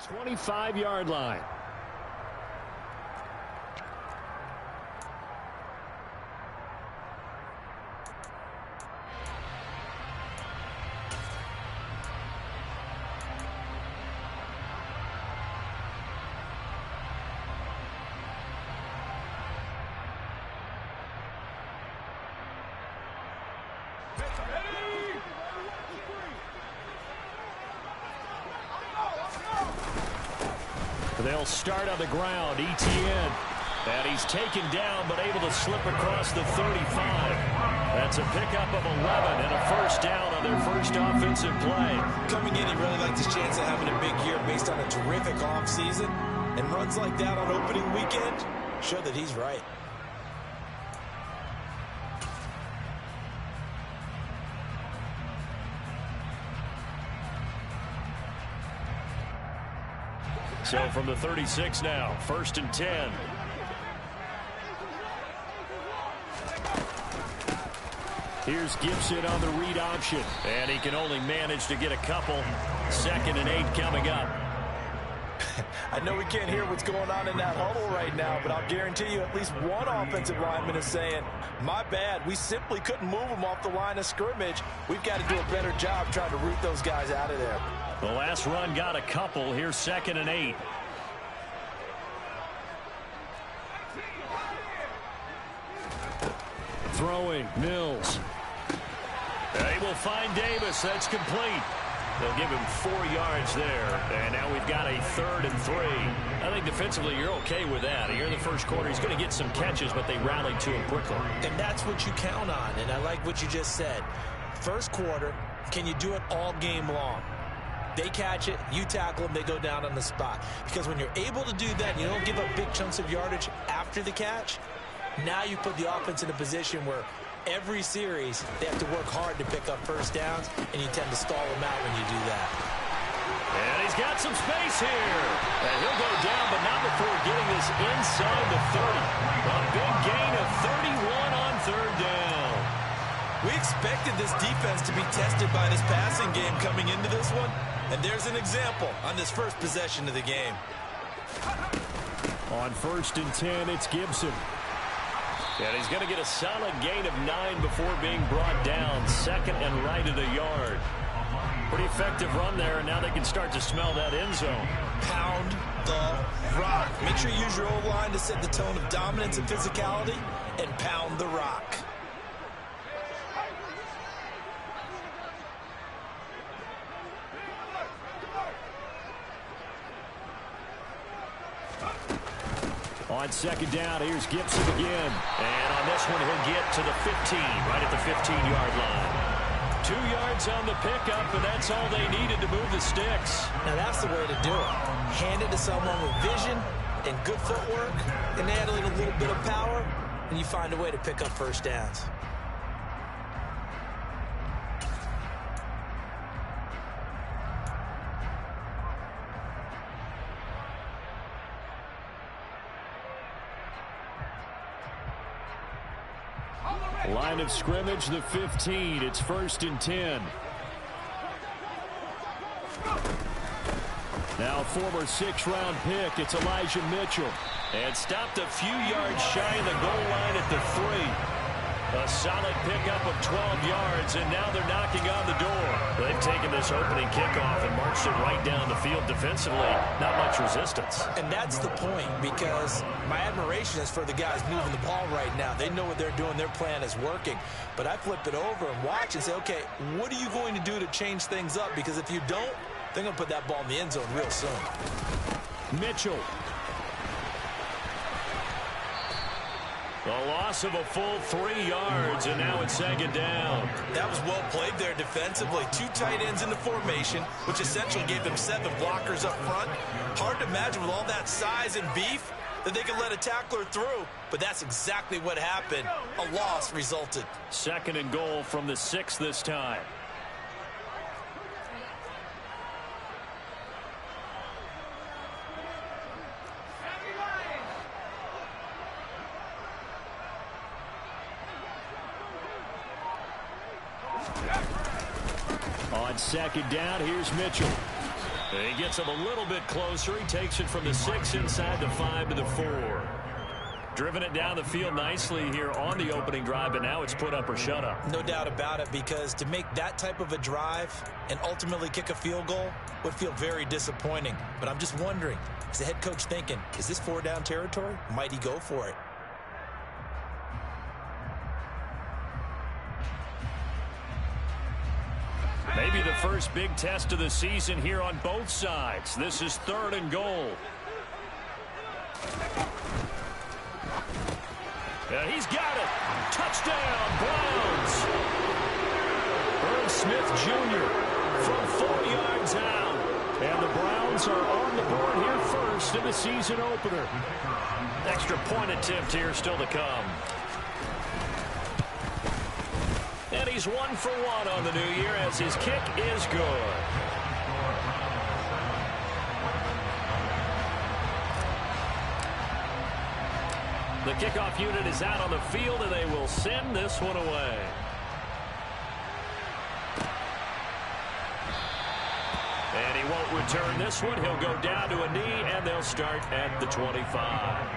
25-yard line. They'll start on the ground. Etienne. And he's taken down, but able to slip across the 35. That's a pickup of 11 and a first down on their first offensive play. Coming in, he really liked his chance of having a big year based on a terrific offseason. And runs like that on opening weekend show that he's right. So from the 36 now, 1st and 10. Here's Gibson on the read option. And he can only manage to get a couple. 2nd and 8 coming up. I know we can't hear what's going on in that huddle right now, but I'll guarantee you at least one offensive lineman is saying, my bad, we simply couldn't move them off the line of scrimmage. We've got to do a better job trying to root those guys out of there. The last run got a couple. Here's 2nd and 8. Throwing, Mills. They will find Davis. That's complete. They'll give him 4 yards there. And now we've got a 3rd and 3. I think defensively you're okay with that. Here in the first quarter, he's going to get some catches, but they rallied to him quickly. And that's what you count on. And I like what you just said. First quarter, can you do it all game long? They catch it, you tackle them, they go down on the spot. Because when you're able to do that, you don't give up big chunks of yardage after the catch. Now you put the offense in a position where every series they have to work hard to pick up first downs, and you tend to stall them out when you do that. And he's got some space here. And he'll go down, but not before getting this inside the 30. A big gain of 31 on 3rd down. We expected this defense to be tested by this passing game coming into this one. And there's an example on this first possession of the game. On 1st and 10, it's Gibson. And he's going to get a solid gain of 9 before being brought down. 2nd and right at a yard. Pretty effective run there, and now they can start to smell that end zone. Pound the rock. Make sure you use your O-line to set the tone of dominance and physicality, and pound the rock. On 2nd down, here's Gibson again. And on this one, he'll get to the 15, right at the 15-yard line. 2 yards on the pickup, and that's all they needed to move the sticks. Now, that's the way to do it. Hand it to someone with vision and good footwork, and add a little bit of power, and you find a way to pick up first downs. Line of scrimmage, the 15. It's 1st and 10. Now former 6th-round pick, it's Elijah Mitchell. And stopped a few yards shy of the goal line at the 3. A solid pickup of 12 yards, and now they're knocking on the door. They've taken this opening kickoff and marched it right down the field defensively. Not much resistance. And that's the point, because my admiration is for the guys moving the ball right now. They know what they're doing. Their plan is working. But I flip it over and watch and say, okay, what are you going to do to change things up? Because if you don't, they're going to put that ball in the end zone real soon. Mitchell. The loss of a full 3 yards, and now it's 2nd down. That was well played there defensively. 2 tight ends in the formation, which essentially gave them 7 blockers up front. Hard to imagine with all that size and beef that they could let a tackler through, but that's exactly what happened. A loss resulted. 2nd and goal from the 6 this time. On 2nd down, here's Mitchell. He gets him a little bit closer. He takes it from the 6 inside the 5 to the 4. Driven it down the field nicely here on the opening drive, but now it's put up or shut up. No doubt about it, because to make that type of a drive and ultimately kick a field goal would feel very disappointing. But I'm just wondering, is the head coach thinking, is this 4-down territory? Might he go for it? Maybe the first big test of the season here on both sides. This is 3rd and goal. And he's got it. Touchdown, Browns. Irv Smith Jr. from 4 yards out. And the Browns are on the board here first in the season opener. Extra point attempt here still to come. And he's 1 for 1 on the new year as his kick is good. The kickoff unit is out on the field, and they will send this one away. And he won't return this one. He'll go down to a knee, and they'll start at the 25.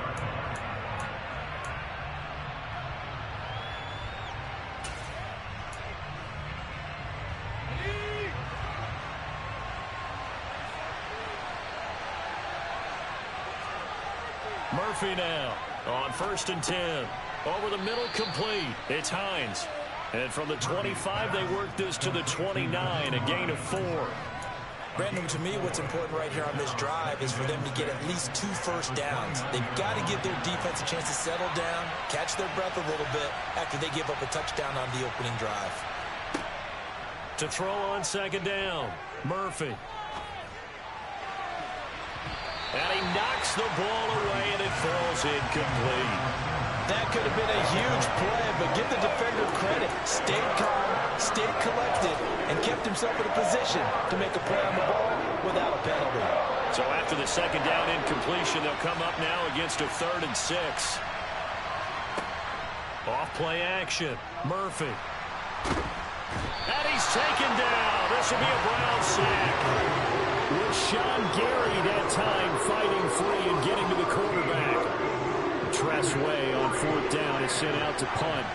Murphy now on 1st and 10. Over the middle, complete. It's Hines. And from the 25, they work this to the 29, a gain of 4. Brandon, to me, what's important right here on this drive is for them to get at least 2 first downs. They've got to give their defense a chance to settle down, catch their breath a little bit after they give up a touchdown on the opening drive. To throw on 2nd down, Murphy. And he knocks the ball away, and it falls incomplete. That could have been a huge play, but give the defender credit. Stayed calm, stayed collected, and kept himself in a position to make a play on the ball without a penalty. So after the 2nd down incompletion, they'll come up now against a 3rd and 6. Off play action, Murphy. And he's taken down. This will be a Brown sack. With Sean Gary that time fighting free and getting to the quarterback. Tress Way on 4th down is sent out to punt.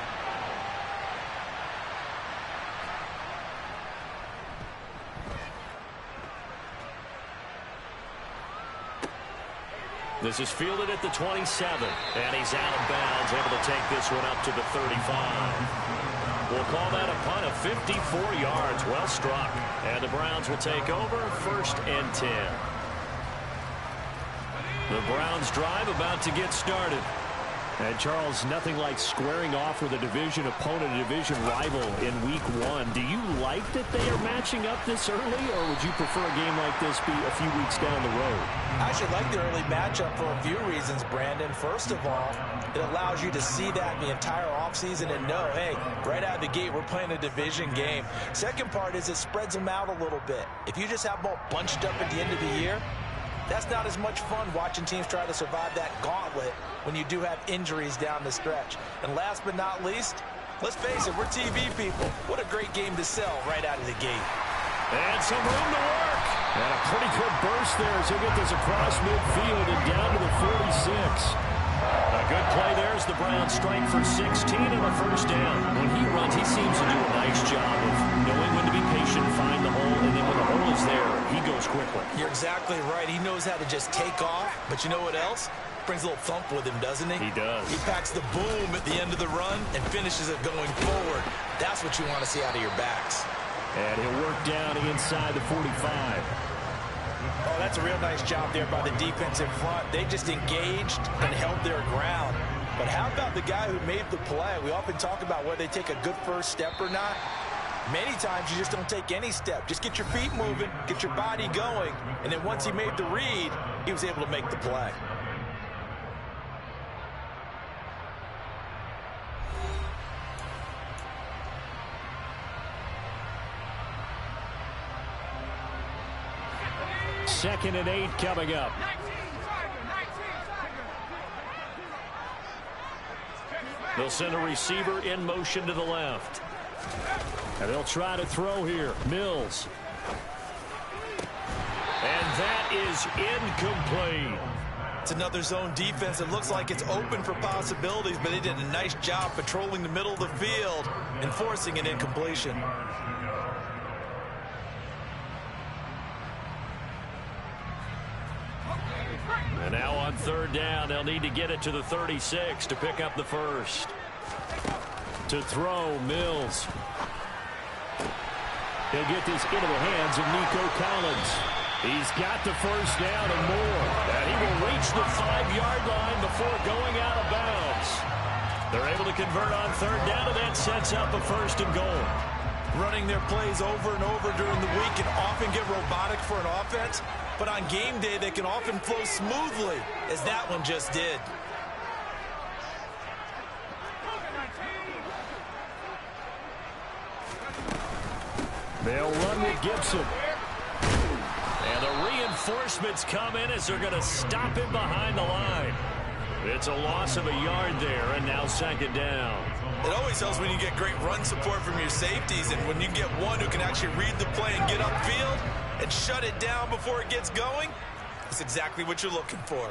This is fielded at the 27, and he's out of bounds, able to take this one up to the 35. We'll call that a punt of 54 yards. Well struck. And the Browns will take over 1st and 10. The Browns drive about to get started. And, Charles, nothing like squaring off with a division opponent, a division rival in Week 1. Do you like that they are matching up this early, or would you prefer a game like this be a few weeks down the road? I actually like the early matchup for a few reasons, Brandon. First of all, it allows you to see that the entire offseason and know, hey, right out of the gate, we're playing a division game. Second part is it spreads them out a little bit. If you just have them all bunched up at the end of the year, that's not as much fun watching teams try to survive that gauntlet when you do have injuries down the stretch. And last but not least, let's face it, we're TV people. What a great game to sell right out of the gate. And some room to work. And a pretty good burst there as he'll get this across midfield and down to the 46. A good play there as the Browns strike for 16 on a 1st down. When he runs, he seems to do a nice job of knowing when to be patient, find the hole, and then when the hole is there, he goes quickly. You're exactly right. He knows how to just take off, but you know what else? Brings a little thump with him, doesn't he? He does. He packs the boom at the end of the run and finishes it going forward. That's what you want to see out of your backs. And he'll work down inside the 45. Oh, that's a real nice job there by the defensive front. They just engaged and held their ground. But how about the guy who made the play? We often talk about whether they take a good first step or not. Many times you just don't take any step. Just get your feet moving, get your body going, and then once he made the read, he was able to make the play. Second and 8 coming up. They'll send a receiver in motion to the left. And they'll try to throw here. Mills. And is incomplete. It's another zone defense. It looks like it's open for possibilities, but they did a nice job patrolling the middle of the field and forcing an incompletion. And now on third down, they'll need to get it to the 36 to pick up the first. To throw, Mills. He'll get this into the hands of Nico Collins. He's got the first down and more. And he will reach the 5-yard line before going out of bounds. They're able to convert on third down, and that sets up a first and goal. Running their plays over and over during the week can often get robotic for an offense, but on game day they can often flow smoothly, as that one just did. They'll run with Gibson. And the reinforcements come in as they're going to stop him behind the line. It's a loss of a yard there, and now second down. It always helps when you get great run support from your safeties, and when you get one who can actually read the play and get upfield and shut it down before it gets going, it's exactly what you're looking for.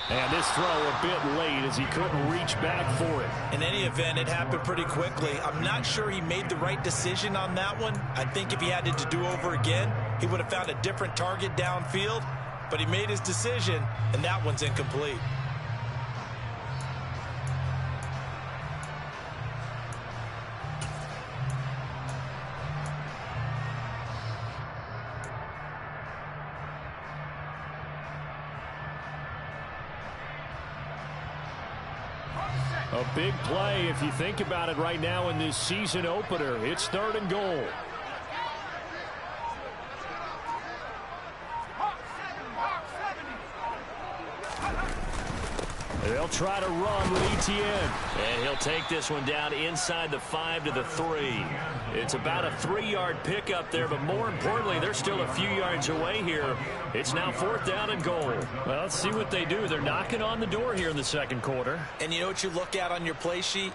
And this throw a bit late as he couldn't reach back for it. In any event, it happened pretty quickly. I'm not sure he made the right decision on that one. I think if he had it to do over again, he would have found a different target downfield. But he made his decision, and that one's incomplete. A big play if you think about it right now in this season opener. It's third and goal. They'll try to run with Etienne. And he'll take this one down inside the 5 to the 3. It's about a 3-yard pickup there, but more importantly, they're still a few yards away here. It's now fourth down and goal. Well, let's see what they do. They're knocking on the door here in the second quarter. And you know what you look at on your play sheet?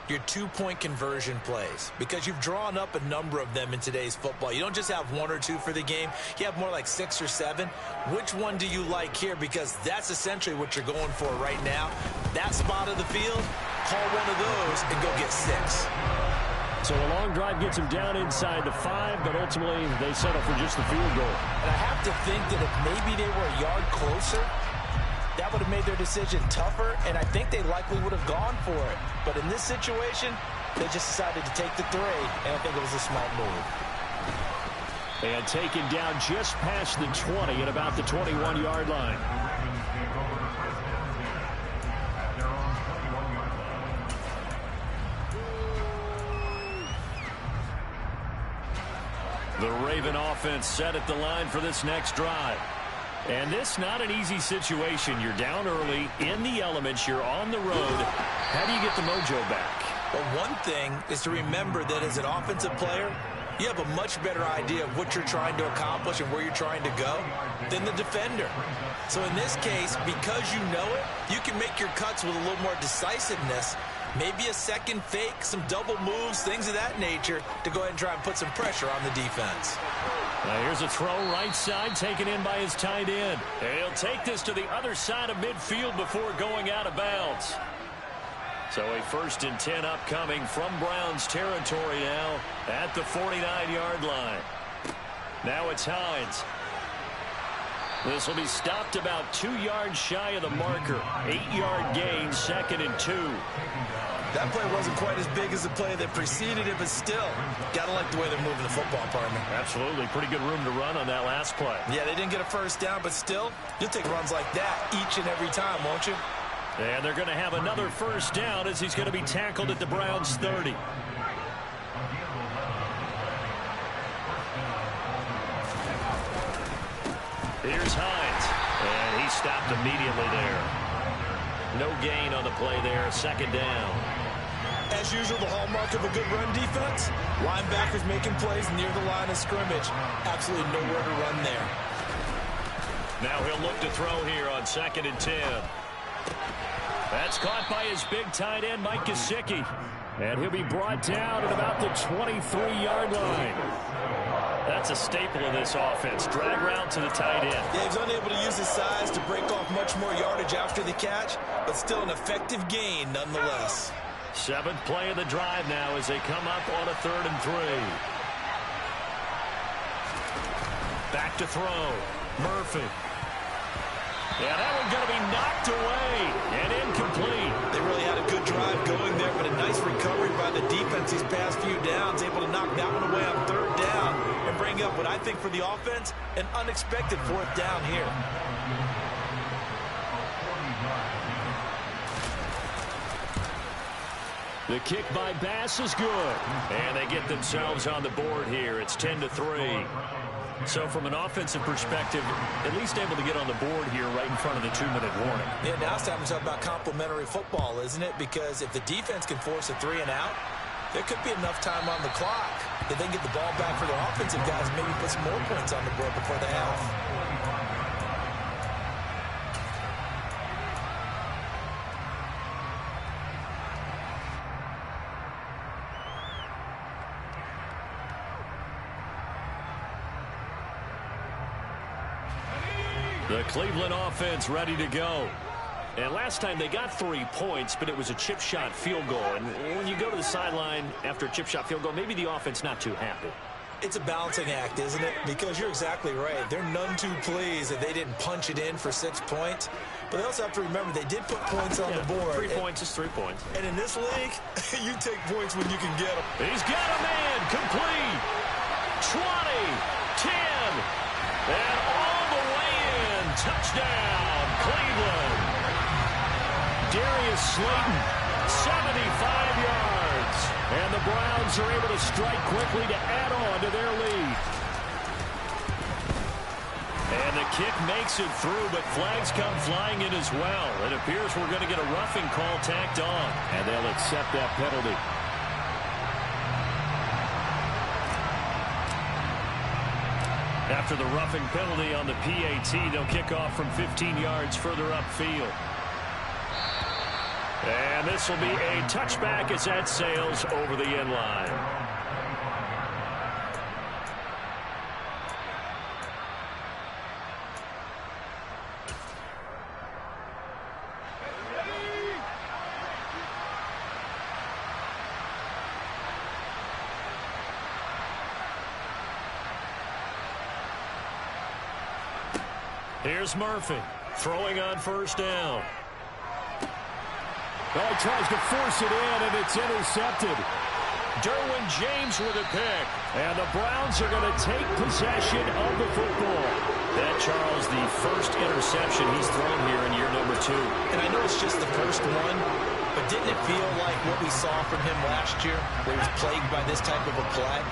Your 2-point conversion plays, because you've drawn up a number of them in today's football. You don't just have 1 or 2 for the game. You have more like 6 or 7. Which one do you like here? Because that's essentially what you're going for right now. That spot of the field, call one of those and go get 6. So a long drive gets him down inside the 5, but ultimately they settle for just the field goal. And I have to think that if maybe they were a yard closer, that would have made their decision tougher, and I think they likely would have gone for it. But in this situation, they just decided to take the 3, and I think it was a smart move. And taken down just past the 20 at about the 21-yard line. The Raven offense set at the line for this next drive. And this not an easy situation. You're down early, in the elements, you're on the road. How do you get the mojo back? Well, one thing is to remember that as an offensive player, you have a much better idea of what you're trying to accomplish and where you're trying to go than the defender. So in this case, because you know it, you can make your cuts with a little more decisiveness. Maybe a second fake, some double moves, things of that nature to go ahead and try and put some pressure on the defense. Now here's a throw right side taken in by his tight end. He'll take this to the other side of midfield before going out of bounds. So a 1st and 10 upcoming from Browns territory now at the 49-yard line. Now it's Hines. This will be stopped about 2 yards shy of the marker. 8-yard gain, 2nd and 2. That play wasn't quite as big as the play that preceded it, but still, gotta like the way they're moving the football, partner. Absolutely. Pretty good room to run on that last play. Yeah, they didn't get a first down, but still, you'll take runs like that each and every time, won't you? And they're going to have another first down as he's going to be tackled at the Browns' 30. Here's Hines, and he stopped immediately there. No gain on the play there, 2nd down. As as usual, the hallmark of a good run defense? Linebackers making plays near the line of scrimmage. Absolutely nowhere to run there. Now he'll look to throw here on 2nd and 10. That's caught by his big tight end, Mike Gesicki. And he'll be brought down at about the 23-yard line. That's a staple of this offense. Drag route to the tight end. Yeah, he's unable to use his size to break off much more yardage after the catch, but still an effective gain nonetheless. 7th play of the drive now as they come up on a 3rd and 3. Back to throw. Murphy. Yeah, that one's going to be knocked away and incomplete. They really had a good drive going there, but a nice recovery by the defense these past few downs, able to knock that one away on 3rd down and bring up what I think for the offense, an unexpected 4th down here. The kick by Bass is good. And they get themselves on the board here. It's 10-3. So from an offensive perspective, at least able to get on the board here right in front of the 2-minute warning. Yeah, now it's time to talk about complementary football, isn't it? Because if the defense can force a 3 and out, there could be enough time on the clock. If they can get the ball back for their offensive guys, maybe put some more points on the board before the half. The Cleveland offense ready to go. And last time they got 3 points, but it was a chip shot field goal. And when you go to the sideline after a chip shot field goal, maybe the offense not too happy. It's a balancing act, isn't it? Because you're exactly right. They're none too pleased that they didn't punch it in for 6 points. But they also have to remember they did put points on the board. 3 points is 3 points. And in this league, you take points when you can get them. He's got a man complete. 20, 10, and all the way in. Touchdown, Cleveland. Darius Slayton, 75 yards. And the Browns are able to strike quickly to add on to their lead. And the kick makes it through, but flags come flying in as well. It appears we're going to get a roughing call tacked on, and they'll accept that penalty. After the roughing penalty on the PAT, they'll kick off from 15 yards further upfield. And this will be a touchback as that sails over the end line. Here's Murphy throwing on 1st down. Oh, he tries to force it in, and it's intercepted. Derwin James with a pick. And the Browns are going to take possession of the football. That, Charles, the first interception he's thrown here in year number 2. And I know it's just the first one, but didn't it feel like what we saw from him last year, where he was plagued by this type of a play?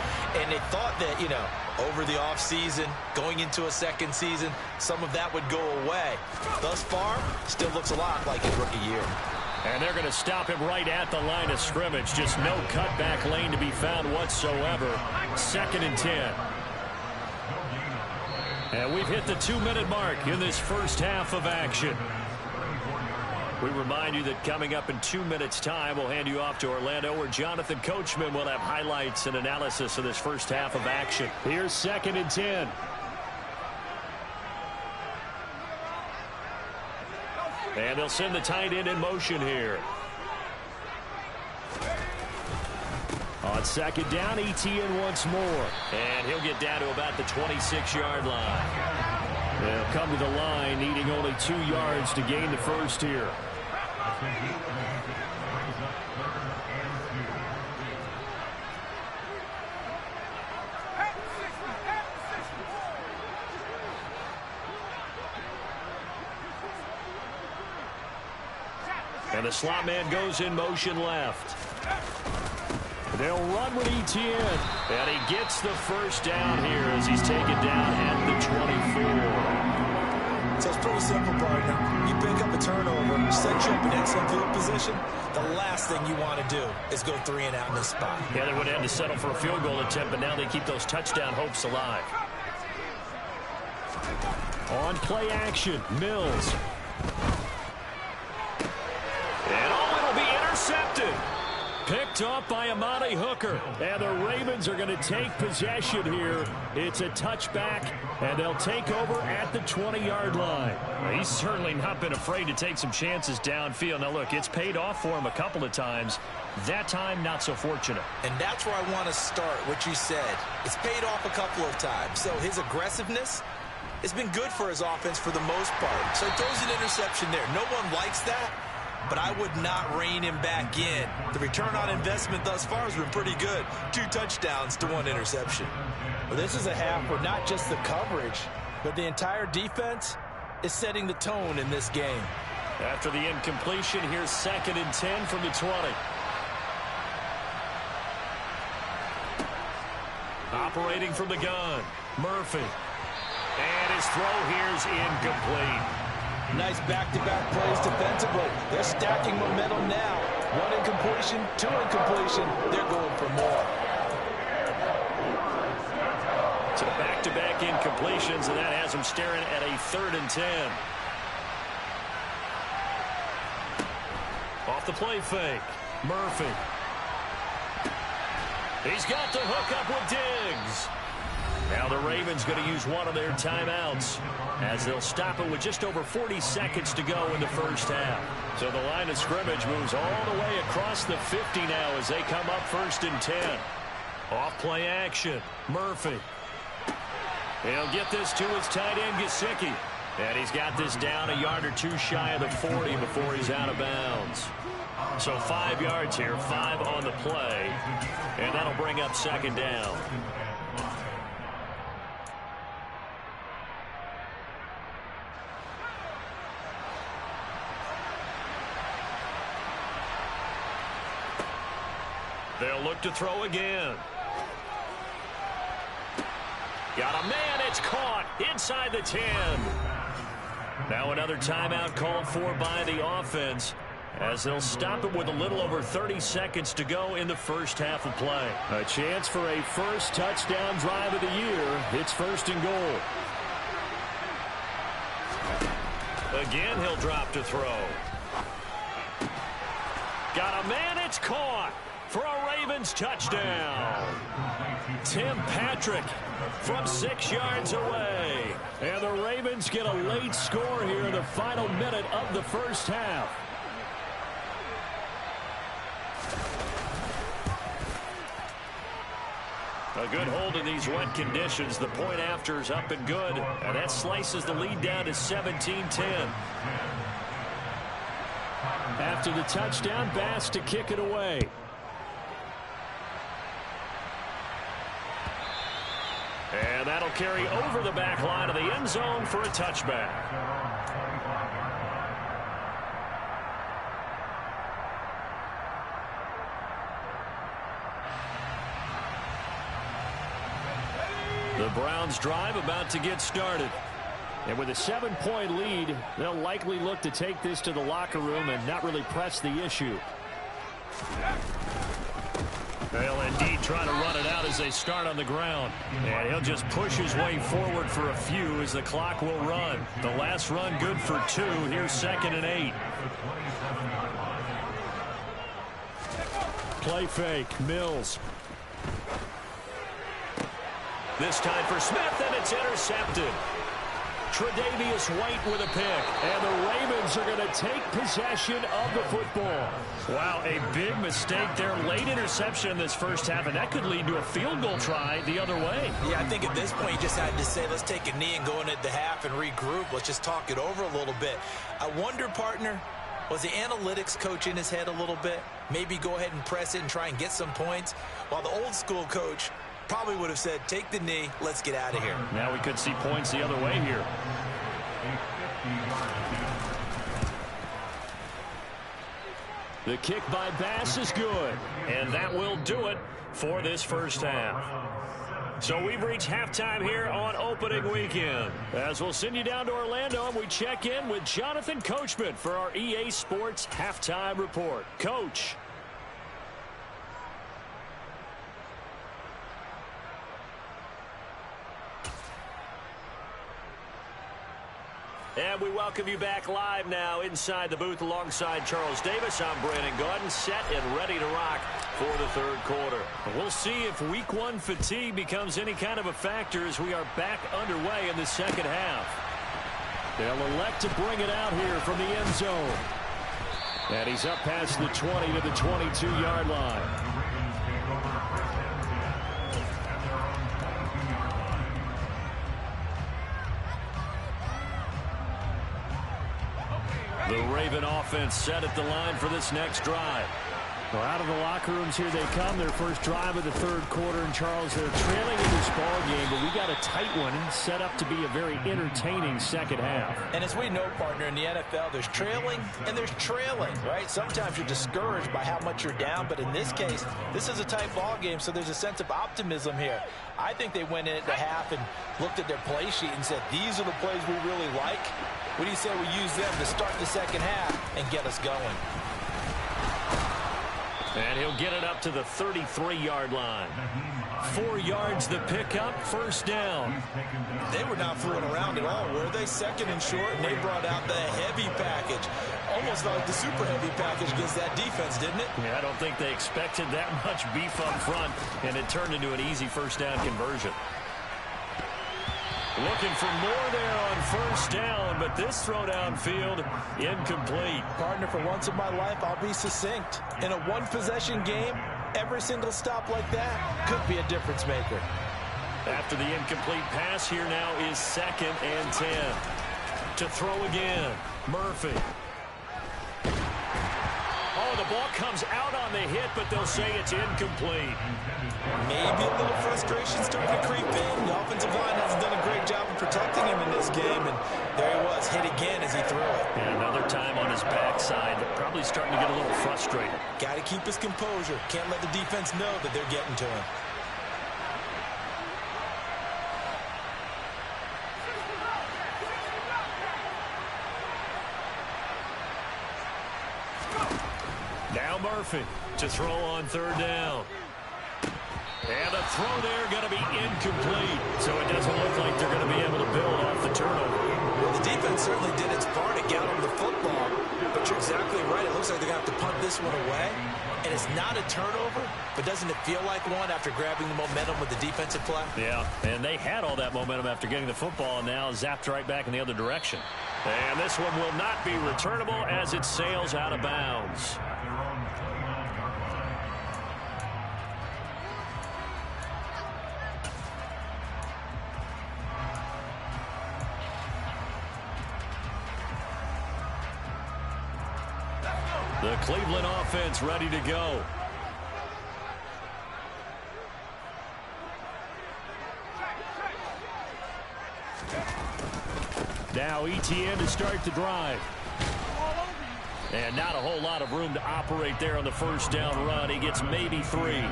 And they thought that, you know, over the offseason, going into a 2nd season, some of that would go away. Thus far, still looks a lot like his rookie year. And they're going to stop him right at the line of scrimmage. Just no cutback lane to be found whatsoever. 2nd and 10. And we've hit the 2-minute mark in this first half of action. We remind you that coming up in 2 minutes' time, we'll hand you off to Orlando, where Jonathan Coachman will have highlights and analysis of this first half of action. Here's 2nd and 10. And they'll send the tight end in motion here. On 2nd down, Etienne once more. And he'll get down to about the 26-yard line. They'll come to the line, needing only 2 yards to gain the first here. And the slot man goes in motion left. They'll run with Etienne. And he gets the first down here as he's taken down at the 24. So it's pretty simple, partner. You pick up a turnover, set you up in excellent field position. The last thing you want to do is go 3 and out in this spot. Yeah, they would have had to settle for a field goal attempt, but now they keep those touchdown hopes alive. On play action, Mills. And it'll be intercepted. Picked off by Amani Hooker. And the Ravens are going to take possession here. It's a touchback, and they'll take over at the 20-yard line. Well, he's certainly not been afraid to take some chances downfield. Now, look, it's paid off for him a couple of times. That time, not so fortunate. And that's where I want to start, what you said. It's paid off a couple of times. So his aggressiveness, it's been good for his offense for the most part. So he throws an interception there. No one likes that, but I would not rein him back in. The return on investment thus far has been pretty good. 2 touchdowns to 1 interception. Well, this is a half where not just the coverage, but the entire defense is setting the tone in this game. After the incompletion, here's 2nd and 10 from the 20. Operating from the gun, Murphy. And his throw here's incomplete. Nice back-to-back plays defensively. They're stacking momentum now. 1 incompletion, 2 incompletion. They're going for more. So back-to-back incompletions, and that has them staring at a 3rd and 10. Off the play fake, Murphy. He's got the hook up with Diggs. Now the Ravens going to use one of their timeouts as they'll stop it with just over 40 seconds to go in the first half. So the line of scrimmage moves all the way across the 50 now as they come up 1st and 10. Off play action, Murphy. He'll get this to his tight end, Gesicki. And he's got this down a yard or 2 shy of the 40 before he's out of bounds. So 5 yards here, 5 on the play. And that'll bring up 2nd down. They'll look to throw again. Got a man, it's caught inside the 10. Now another timeout called for by the offense as they'll stop it with a little over 30 seconds to go in the first half of play. A chance for a first touchdown drive of the year. It's 1st and goal. Again, he'll drop to throw. Got a man, it's caught for a Ravens touchdown. Tim Patrick from 6 yards away. And the Ravens get a late score here in the final minute of the first half. A good hold in these wet conditions. The point after is up and good. And that slices the lead down to 17-10. After the touchdown, Bass to kick it away. And that'll carry over the back line of the end zone for a touchback. The Browns drive about to get started. And with a 7-point lead, they'll likely look to take this to the locker room and not really press the issue. They'll indeed try to run it out as they start on the ground. And he'll just push his way forward for a few as the clock will run. The last run good for 2. Here's 2nd and 8. Play fake, Mills. This time for Smith, and it's intercepted. Tre'Davious White with a pick, and the Ravens are going to take possession of the football. Wow, a big mistake there. Late interception in this first half, and that could lead to a field goal try the other way. Yeah, I think at this point you just had to say, let's take a knee and go into the half and regroup. Let's just talk it over a little bit. I wonder, partner, was the analytics coach in his head a little bit? Maybe go ahead and press it and try and get some points, while the old school coach probably would have said, take the knee, let's get out of here. Now we could see points the other way here. The kick by Bass is good. And that will do it for this first half. So we've reached halftime here on opening weekend. As we'll send you down to Orlando, and we check in with Jonathan Coachman for our EA Sports Halftime Report. Coach. And we welcome you back live now inside the booth alongside Charles Davis. I'm Brandon Gaudin, set and ready to rock for the third quarter. We'll see if week one fatigue becomes any kind of a factor as we are back underway in the second half. They'll elect to bring it out here from the end zone. And he's up past the 20 to the 22-yard line. The Raven offense set at the line for this next drive. Well, out of the locker rooms here they come. Their first drive of the third quarter. And Charles, they're trailing in this ball game, but we got a tight one set up to be a very entertaining second half. And as we know, partner, in the NFL, there's trailing and there's trailing, right? Sometimes you're discouraged by how much you're down, but in this case, this is a tight ball game, so there's a sense of optimism here. I think they went in at the half and looked at their play sheet and said, these are the plays we really like. What do you say we use them to start the second half and get us going? And he'll get it up to the 33-yard line. 4 yards the pickup, first down. They were not fooling around at all, were they? Second and short, and they brought out the heavy package. Almost like the super heavy package against that defense, didn't it? Yeah, I don't think they expected that much beef up front, and it turned into an easy first down conversion. Looking for more there on first down, but this throw downfield incomplete. Partner, for once in my life, I'll be succinct. In a one-possession game, every single stop like that could be a difference maker. After the incomplete pass, here now is 2nd and 10. To throw again, Murphy. Oh, the ball comes out on the hit, but they'll say it's incomplete. Maybe a little frustration starting to creep in. The offensive line hasn't done a great job of protecting him in this game, and there he was, hit again as he threw it. And another time on his backside, probably starting to get a little frustrated. Got to keep his composure. Can't let the defense know that they're getting to him. Now Murphy to throw on third down. And a throw there going to be incomplete. So it doesn't look like they're going to be able to build off the turnover. Well, the defense certainly did its part to get him the football. But you're exactly right. It looks like they're going to have to punt this one away. And it's not a turnover, but doesn't it feel like one after grabbing the momentum with the defensive play? Yeah, and they had all that momentum after getting the football and now zapped right back in the other direction. And this one will not be returnable as it sails out of bounds. The Cleveland offense ready to go. Now ETN to start the drive. And not a whole lot of room to operate there on the first down run. He gets maybe 3.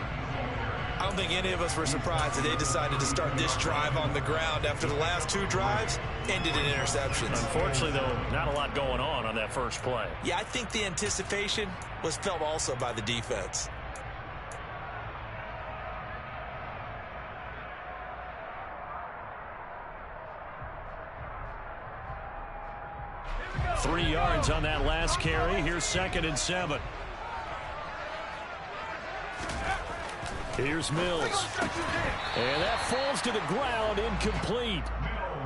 I don't think any of us were surprised that they decided to start this drive on the ground after the last 2 drives ended in interceptions. Unfortunately, though, not a lot going on that first play. Yeah, I think the anticipation was felt also by the defense. Three yards on that last carry. Here's 2nd and 7. Here's Mills. And that falls to the ground, incomplete.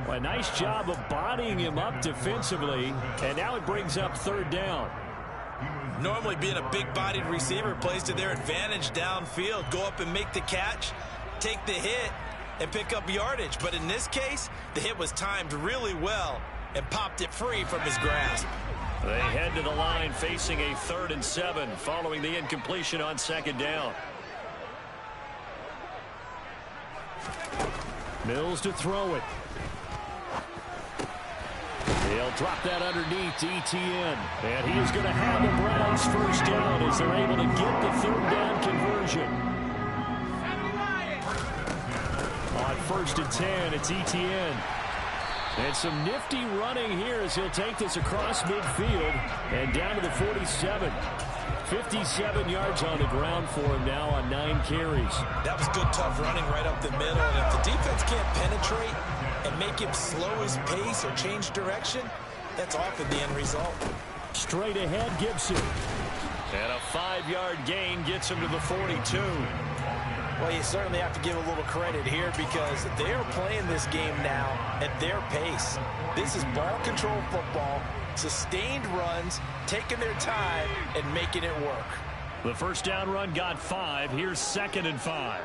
A nice job of bodying him up defensively. And now it brings up third down. Normally being a big-bodied receiver plays to their advantage downfield. Go up and make the catch, take the hit, and pick up yardage. But in this case, the hit was timed really well and popped it free from his grasp. They head to the line facing a 3rd and 7 following the incompletion on 2nd down. Mills to throw it. He'll drop that underneath to ETN. And he is going to have the Browns first down as they're able to get the third down conversion. On 1st and 10, it's ETN. And some nifty running here as he'll take this across midfield and down to the 47. 57 yards on the ground for him now on 9 carries. That was good, tough running right up the middle. And if the defense can't penetrate and make him slow his pace or change direction, that's often the end result. Straight ahead, Gibson. And a 5-yard gain gets him to the 42. Well, you certainly have to give a little credit here because they are playing this game now at their pace. This is ball control football, sustained runs, taking their time, and making it work. The first down run got 5. Here's 2nd and 5.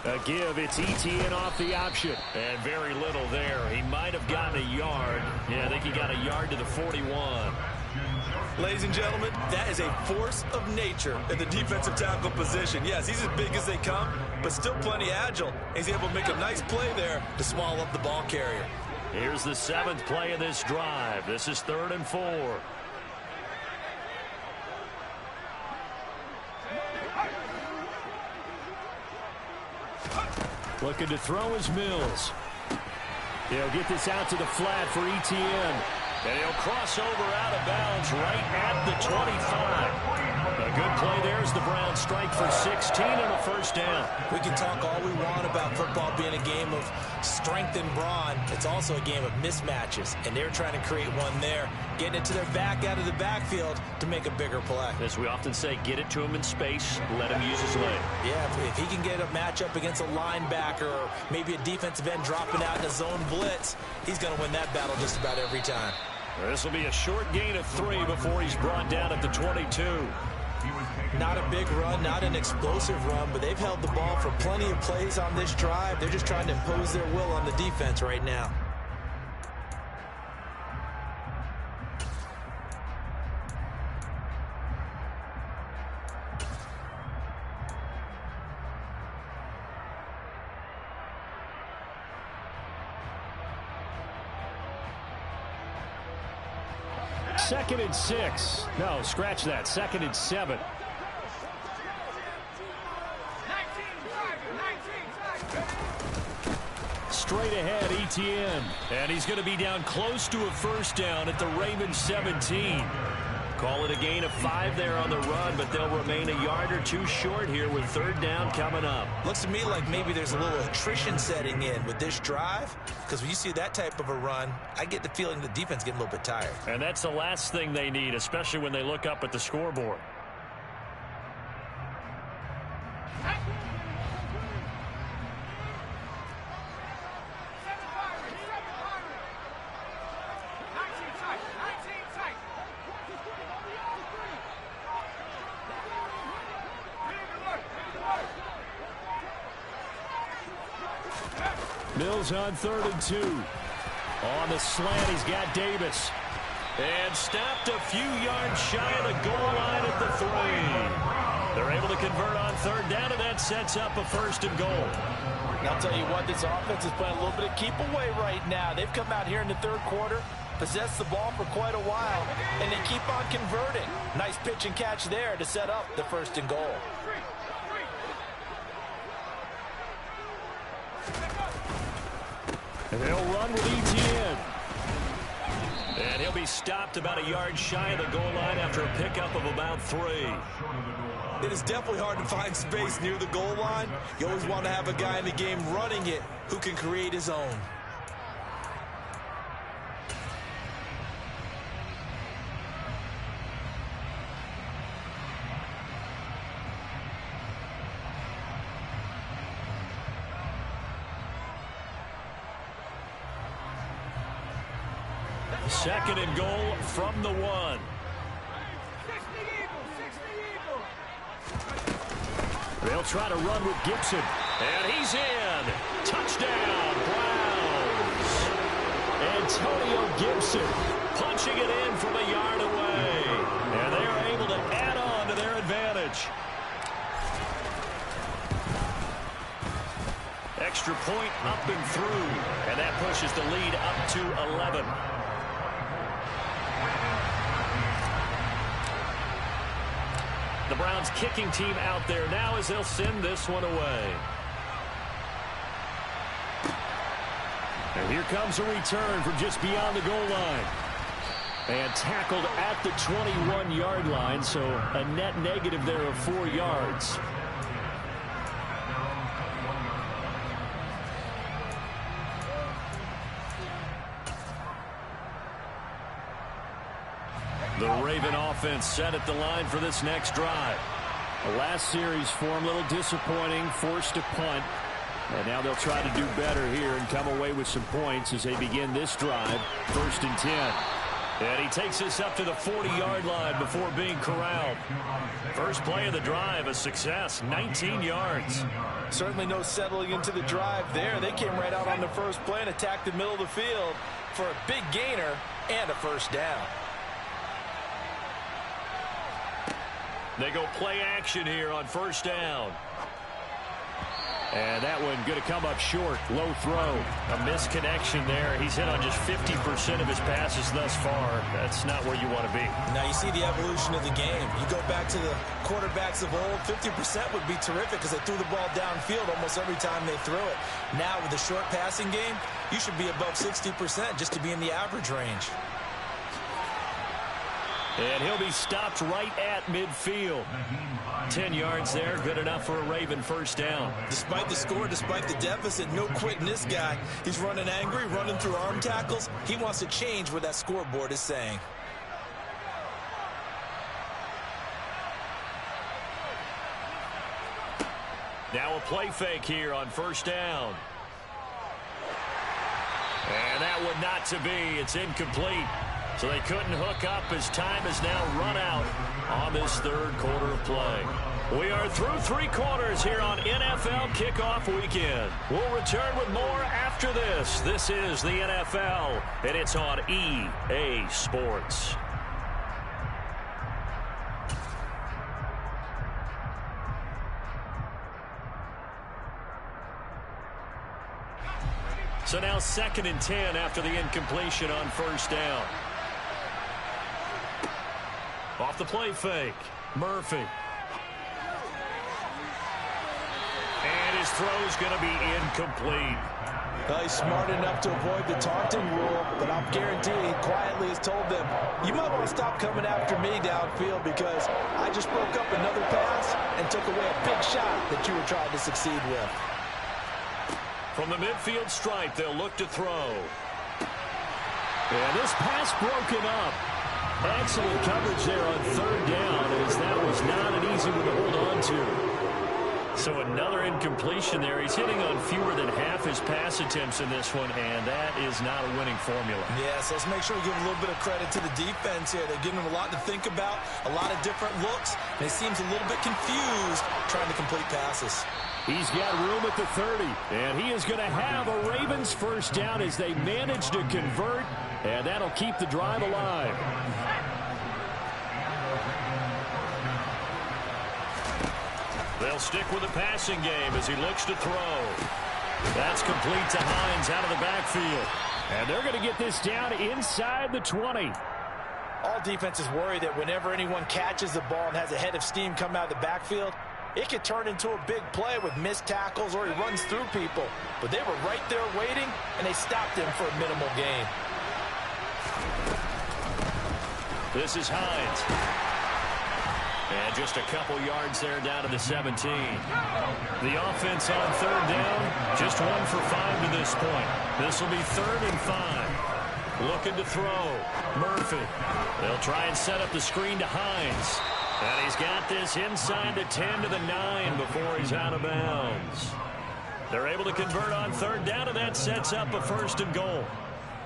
A give, it's ETN off the option. And very little there. He might have gotten a yard. Yeah, I think he got a yard to the 41. Ladies and gentlemen, that is a force of nature in the defensive tackle position. Yes, he's as big as they come, but still plenty agile. He's able to make a nice play there to swallow up the ball carrier. Here's the 7th play of this drive. This is 3rd and 4. Looking to throw his Mills. He'll get this out to the flat for ETN. And he'll cross over out of bounds right at the 25. A good play there as the Browns strike for 16 and a first down. We can talk all we want about football being a game of strength and brawn. It's also a game of mismatches, and they're trying to create one there, getting it to their back out of the backfield to make a bigger play. As we often say, get it to him in space, let him use his leg. Yeah, if he can get a matchup against a linebacker or maybe a defensive end dropping out in a zone blitz, he's going to win that battle just about every time. This will be a short gain of 3 before he's brought down at the 22. Not a big run, not an explosive run, but they've held the ball for plenty of plays on this drive. They're just trying to impose their will on the defense right now. Second and 6. No, scratch that. 2nd and 7. Straight ahead, ETN. And he's going to be down close to a first down at the Ravens 17. Call it a gain of 5 there on the run, but they'll remain a yard or 2 short here with 3rd down coming up. Looks to me like maybe there's a little attrition setting in with this drive, because when you see that type of a run, I get the feeling the defense getting a little bit tired. And that's the last thing they need, especially when they look up at the scoreboard. Mills on 3rd and 2. On the slant, he's got Davis. And stopped a few yards shy of the goal line at the 3. They're able to convert on 3rd down, and that sets up a 1st and goal. I'll tell you what, this offense is playing a little bit of keep away right now. They've come out here in the 3rd quarter, possessed the ball for quite a while, and they keep on converting. Nice pitch and catch there to set up the 1st and goal. And they'll run with ETN. And he'll be stopped about a yard shy of the goal line after a pickup of about 3. It is definitely hard to find space near the goal line. You always want to have a guy in the game running it who can create his own. Second and goal from the 1. They'll try to run with Gibson. And he's in. Touchdown, Browns. Antonio Gibson punching it in from a yard away. And they are able to add on to their advantage. Extra extra point up and through. And that pushes the lead up to 11. The Browns kicking team out there now as they'll send this one away. And here comes a return from just beyond the goal line. And tackled at the 21-yard line, so a net negative there of 4 yards. The Raven offense set at the line for this next drive. The last series for them, a little disappointing, forced to punt. And now they'll try to do better here and come away with some points as they begin this drive. 1st and 10. And he takes this up to the 40-yard line before being corralled. First play of the drive, a success, 19 yards. Certainly no settling into the drive there. They came right out on the first play and attacked the middle of the field for a big gainer and a first down. They go play action here on first down. And that one going to come up short. Low throw. A misconnection there. He's hit on just 50% of his passes thus far. That's not where you want to be. Now you see the evolution of the game. You go back to the quarterbacks of old, 50% would be terrific because they threw the ball downfield almost every time they threw it. Now with the short passing game, you should be above 60% just to be in the average range. And he'll be stopped right at midfield. 10 yards there, good enough for a Raven first down. Despite the score, despite the deficit, no quitting this guy. He's running angry, running through arm tackles. He wants to change what that scoreboard is saying. Now a play fake here on first down. And that would not to be. It's incomplete. So they couldn't hook up as time has now run out on this third quarter of play. We are through 3 quarters here on NFL Kickoff Weekend. We'll return with more after this. This is the NFL, and it's on EA Sports. So now 2nd and 10 after the incompletion on first down. Off the play fake, Murphy. And his throw's going to be incomplete. Well, he's smart enough to avoid the taunting rule, but I'm guaranteeing he quietly has told them, you might want to stop coming after me downfield because I just broke up another pass and took away a big shot that you were trying to succeed with. From the midfield stripe, they'll look to throw. And this pass broken up. Excellent coverage there on third down, as that was not an easy one to hold on to. So another incompletion there. He's hitting on fewer than half his pass attempts in this one, and that is not a winning formula. Yes, let's make sure we give a little bit of credit to the defense here. They're giving him a lot to think about, a lot of different looks, and he seems a little bit confused trying to complete passes. He's got room at the 30, and he is going to have a Ravens first down as they manage to convert, and that'll keep the drive alive. They'll stick with the passing game as he looks to throw. That's complete to Hines out of the backfield. And they're going to get this down inside the 20. All defenses worry that whenever anyone catches the ball and has a head of steam come out of the backfield, it could turn into a big play with missed tackles or he runs through people. But they were right there waiting, and they stopped him for a minimal gain. This is Hines. And just a couple yards there down to the 17. The offense on third down, just 1 for 5 to this point. This will be 3rd and 5. Looking to throw. Murphy. They'll try and set up the screen to Hines. And he's got this inside the 10 to the 9 before he's out of bounds. They're able to convert on third down, and that sets up a 1st and goal.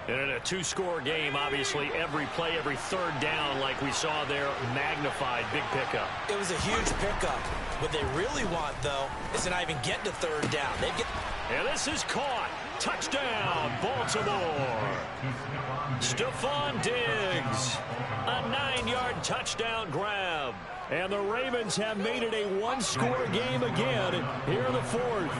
And in a 2-score game, obviously, every play, every third down, like we saw there, magnified, big pickup. It was a huge pickup. What they really want, though, is to not even get to third down. And this is caught. Touchdown, Baltimore. Stephon Diggs. A 9-yard touchdown grab. And the Ravens have made it a 1-score game again here in the 4th.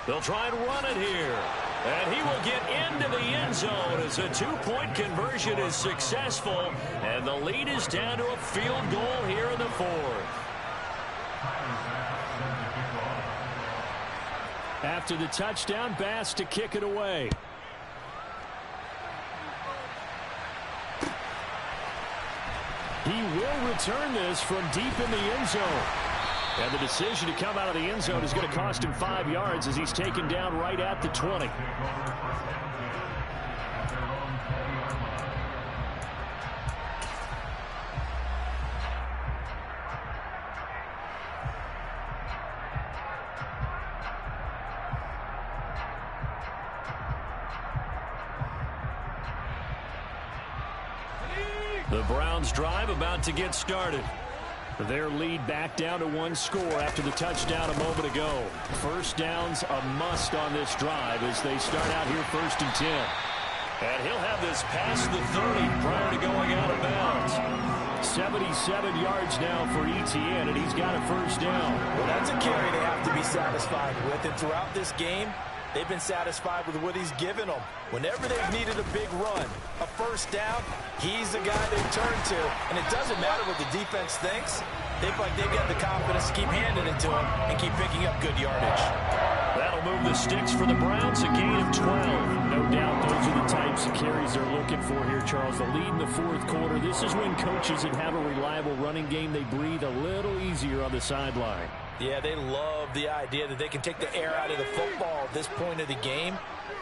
They'll try and run it here. And he will get into the end zone as a two-point conversion is successful. And the lead is down to a field goal here in the fourth. After the touchdown, Bass to kick it away. He will return this from deep in the end zone. And the decision to come out of the end zone is going to cost him 5 yards as he's taken down right at the 20. The Browns drive about to get started. Their lead back down to 1 score after the touchdown a moment ago. First down's a must on this drive as they start out here 1st and 10. And he'll have this past the 30 prior to going out of bounds. 77 yards now for ETN, and he's got a first down. Well, that's a carry they have to be satisfied with. And throughout this game, they've been satisfied with what he's given them. Whenever they've needed a big run, a first down, he's the guy they turn to. And it doesn't matter what the defense thinks. They've got the confidence to keep handing it to him and keep picking up good yardage. That'll move the sticks for the Browns, a gain of 12. No doubt those are the types of carries they're looking for here, Charles. The lead in the fourth quarter. This is when coaches that have a reliable running game, they breathe a little easier on the sideline. Yeah, they love the idea that they can take the air out of the football at this point of the game.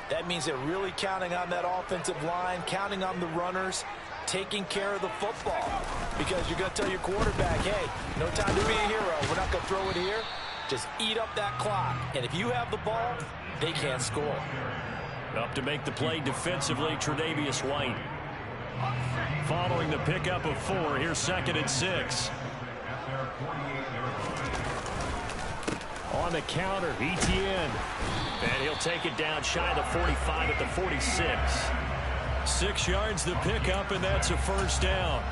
That means they're really counting on that offensive line, counting on the runners, taking care of the football. Because you're going to tell your quarterback, hey, no time to be a hero. We're not going to throw it here. Just eat up that clock. And if you have the ball, they can't score. Up to make the play defensively, Tre'Davious White. Following the pickup of 4, here's 2nd and 6. On the counter, ETN. And he'll take it down shy of the 45 at the 46. 6 yards the pickup, and that's a first down.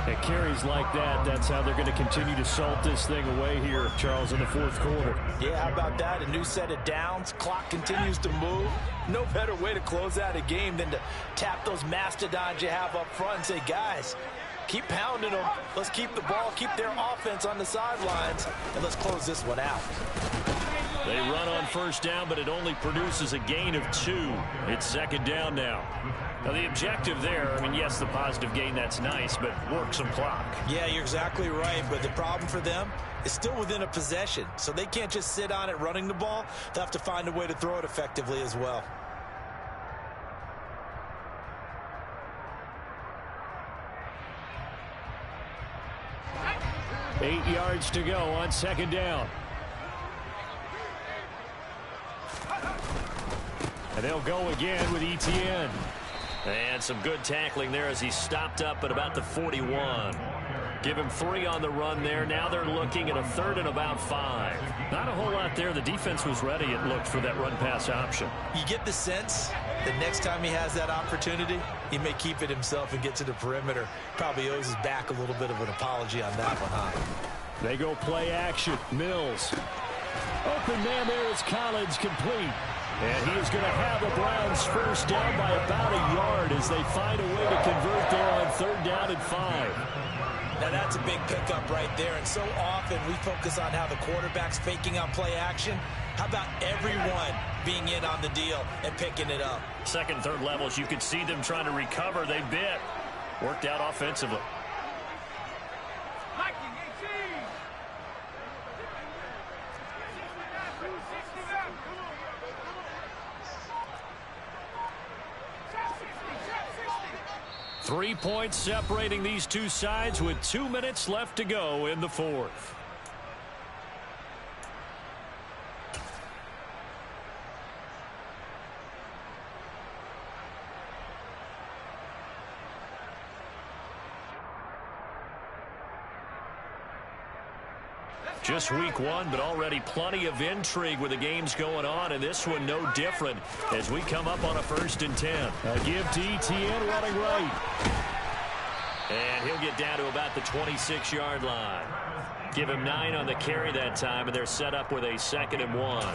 At carries like that, that's how they're going to continue to salt this thing away here, Charles, in the fourth quarter. Yeah, how about that? A new set of downs. Clock continues to move. No better way to close out a game than to tap those mastodons you have up front and say, guys, keep pounding them. Let's keep the ball, keep their offense on the sidelines, and let's close this one out. They run on first down, but it only produces a gain of 2. It's 2nd down now. Now, the objective there, I mean, yes, the positive gain, that's nice, but work some clock. Yeah, you're exactly right, but the problem for them is still within a possession, so they can't just sit on it running the ball. They'll have to find a way to throw it effectively as well. Eight yards to go on 2nd down. And they'll go again with ETN. And some good tackling there as he stopped up at about the 41. Give him 3 on the run there. Now they're looking at a 3rd and about 5. Not a whole lot there. The defense was ready, it looked, for that run-pass option. You get the sense that next time he has that opportunity, he may keep it himself and get to the perimeter. Probably owes his back a little bit of an apology on that one, huh? They go play action. Mills. Open man there is Collins, complete. And he is going to have the Browns first down by about a yard as they find a way to convert there on 3rd down and 5. Now that's a big pickup right there, and so often we focus on how the quarterback's faking out play action. How about everyone being in on the deal and picking it up? 2nd, 3rd levels, you could see them trying to recover. They bit. Worked out offensively. 3 points separating these two sides with 2 minutes left to go in the fourth. Just week 1, but already plenty of intrigue with the games going on, and this one no different as we come up on a 1st and 10. A give to ETN running right. And he'll get down to about the 26-yard line. Give him 9 on the carry that time, and they're set up with a 2nd and 1.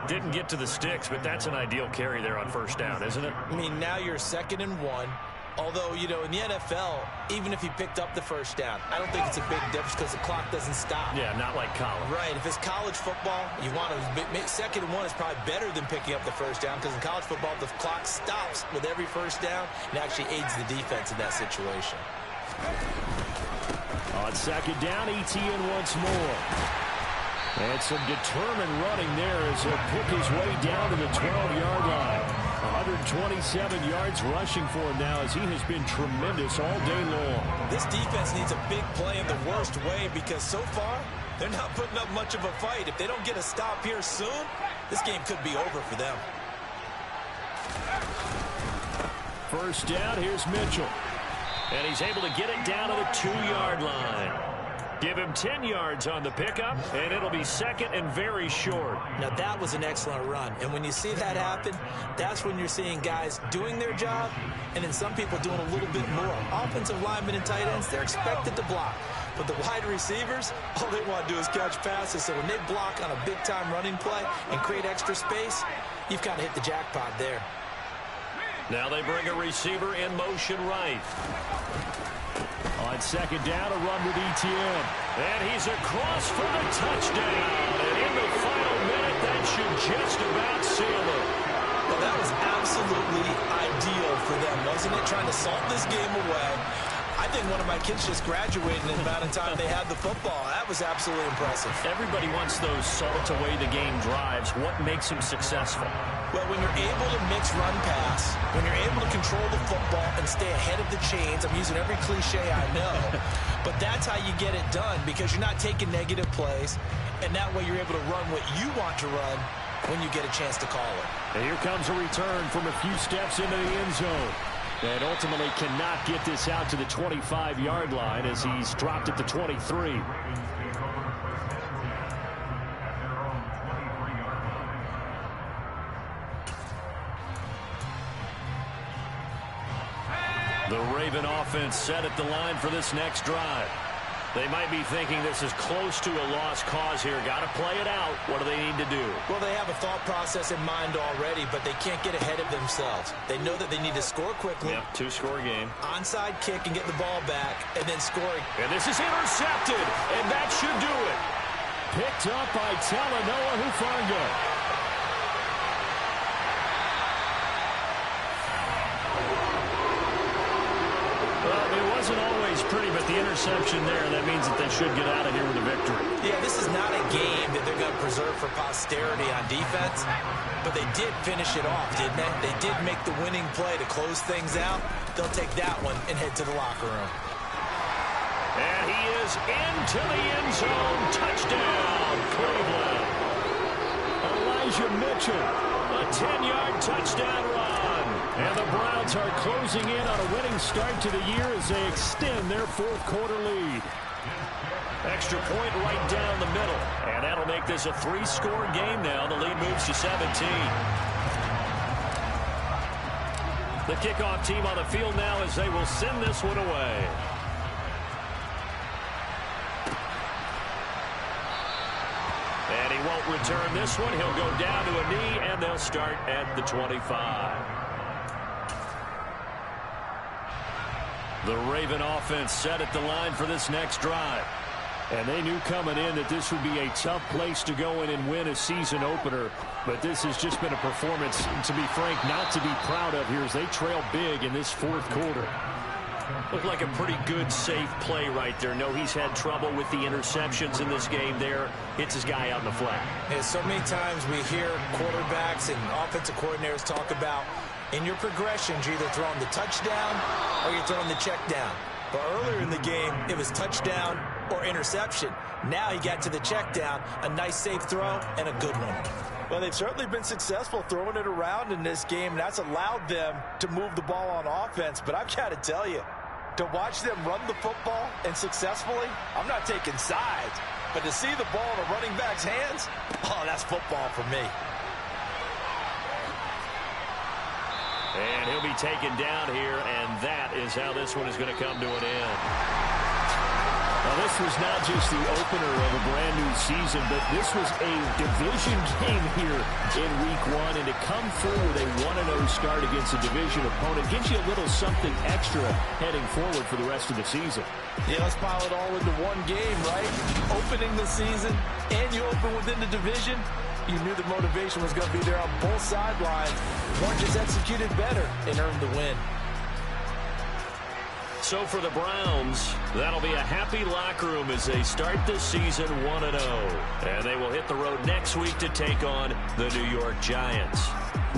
Didn't get to the sticks, but that's an ideal carry there on first down, isn't it? I mean, now you're 2nd and 1. Although, you know, in the NFL, even if he picked up the first down, I don't think it's a big difference because the clock doesn't stop. Yeah, not like college. Right. If it's college football, you want to make 2nd and 1 is probably better than picking up the first down because in college football, the clock stops with every first down and actually aids the defense in that situation. On 2nd down, Etienne once more. And some determined running there as he'll pick his way down to the 12-yard line. 127 yards rushing for him now as he has been tremendous all day long. This defense needs a big play in the worst way because so far, they're not putting up much of a fight. If they don't get a stop here soon, this game could be over for them. First down, here's Mitchell. And he's able to get it down to the 2-yard line. Give him 10 yards on the pickup, and it'll be 2nd and very short. Now, that was an excellent run. And when you see that happen, that's when you're seeing guys doing their job and then some people doing a little bit more. Offensive linemen and tight ends, they're expected to block. But the wide receivers, all they want to do is catch passes. So when they block on a big-time running play and create extra space, you've kind of hit the jackpot there. Now they bring a receiver in motion right. On 2nd down, a run with Etienne. And he's across for the touchdown. And in the final minute, that should just about seal it. Well, that was absolutely ideal for them, wasn't it? Trying to salt this game away. I think one of my kids just graduated in the amount of time they had the football. That was absolutely impressive. Everybody wants those salt-away-the-game drives. What makes them successful? Well, when you're able to mix run-pass, when you're able to control the football and stay ahead of the chains, I'm using every cliche I know, but that's how you get it done because you're not taking negative plays, and that way you're able to run what you want to run when you get a chance to call it. And here comes a return from a few steps into the end zone. And ultimately cannot get this out to the 25-yard line as he's dropped at the 23. The Raven offense set at the line for this next drive. They might be thinking this is close to a lost cause here. Got to play it out. What do they need to do? Well, they have a thought process in mind already, but they can't get ahead of themselves. They know that they need to score quickly. Yep, 2-score game. Onside kick and get the ball back, and then scoring. And this is intercepted, and that should do it. Picked up by Talanoa Hufanga. Wasn't always pretty, but the interception there, that means that they should get out of here with a victory. Yeah, this is not a game that they're going to preserve for posterity on defense, but they did finish it off, didn't they? They did make the winning play to close things out. They'll take that one and head to the locker room. And he is into the end zone. Touchdown, Cleveland. Elijah Mitchell, a 10-yard touchdown run. And the Browns are closing in on a winning start to the year as they extend their 4th-quarter lead. Extra point right down the middle. And that'll make this a 3-score game now. The lead moves to 17. The kickoff team on the field now as they will send this one away. And he won't return this one. He'll go down to a knee, and they'll start at the 25. The Raven offense set at the line for this next drive. And they knew coming in that this would be a tough place to go in and win a season opener. But this has just been a performance, to be frank, not to be proud of here as they trail big in this 4th quarter. Looked like a pretty good, safe play right there. No, he's had trouble with the interceptions in this game there. Hits his guy out in the flat. Yeah, so many times we hear quarterbacks and offensive coordinators talk about in your progressions, you're either throwing the touchdown or you're throwing the check down. But earlier in the game, it was touchdown or interception. Now he got to the check down, a nice safe throw, and a good one. Well, they've certainly been successful throwing it around in this game. That's allowed them to move the ball on offense. But I've got to tell you, to watch them run the football and successfully, I'm not taking sides. But to see the ball in a running back's hands, oh, that's football for me. And he'll be taken down here, and that is how this one is going to come to an end. Now, this was not just the opener of a brand-new season, but this was a division game here in Week 1. And to come through with a 1-0 start against a division opponent gives you a little something extra heading forward for the rest of the season. Yeah, let's pile it all into one game, right? Opening the season, and you open within the division. You knew the motivation was going to be there on both sidelines. One just executed better and earned the win. So for the Browns, that'll be a happy locker room as they start this season 1-0. And they will hit the road next week to take on the New York Giants.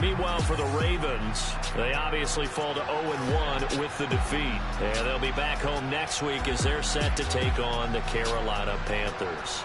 Meanwhile, for the Ravens, they obviously fall to 0-1 with the defeat. And they'll be back home next week as they're set to take on the Carolina Panthers.